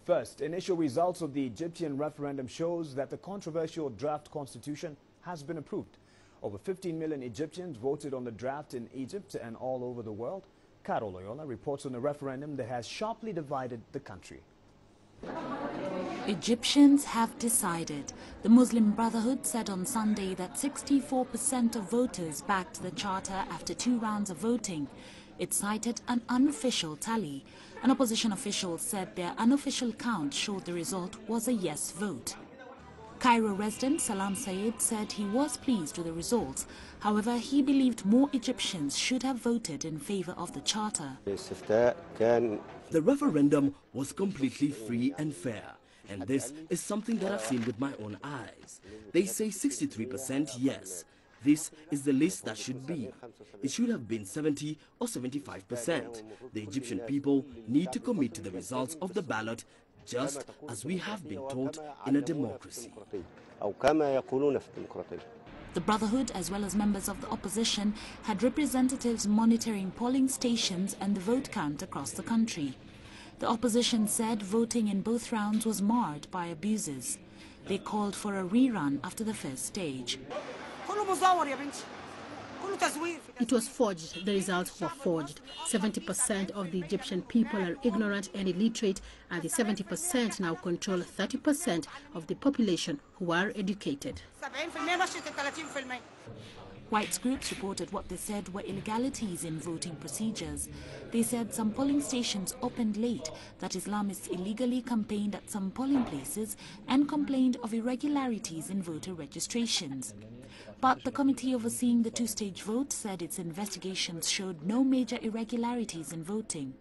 First, initial results of the Egyptian referendum shows that the controversial draft constitution has been approved. Over 15 million Egyptians voted on the draft in Egypt and all over the world. Carol Loyola reports on a referendum that has sharply divided the country. Egyptians have decided. The Muslim Brotherhood said on Sunday that 64% of voters backed the charter after 2 rounds of voting. It cited an unofficial tally. An opposition official said their unofficial count showed the result was a yes vote. Cairo resident Salam Said said he was pleased with the results. However, he believed more Egyptians should have voted in favor of the charter. The referendum was completely free and fair. And this is something that I've seen with my own eyes. They say 63% yes. This is the list that should be. It should have been 70 or 75%. The Egyptian people need to commit to the results of the ballot, just as we have been taught in a democracy. The Brotherhood, as well as members of the opposition, had representatives monitoring polling stations and the vote count across the country. The opposition said voting in both rounds was marred by abuses. They called for a rerun after the first stage. It was forged. The results were forged. 70% of the Egyptian people are ignorant and illiterate, and the 70% now control 30% of the population who are educated. Rights groups reported what they said were illegalities in voting procedures. They said some polling stations opened late, that Islamists illegally campaigned at some polling places and complained of irregularities in voter registrations. But the committee overseeing the 2-stage vote said its investigations showed no major irregularities in voting.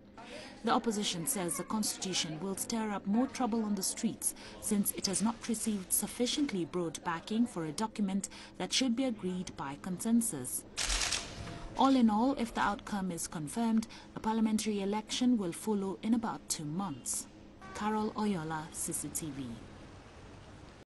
The opposition says the constitution will stir up more trouble on the streets since it has not received sufficiently broad backing for a document that should be agreed by consensus. All in all, if the outcome is confirmed, a parliamentary election will follow in about 2 months. Carol Oyola, CCTV.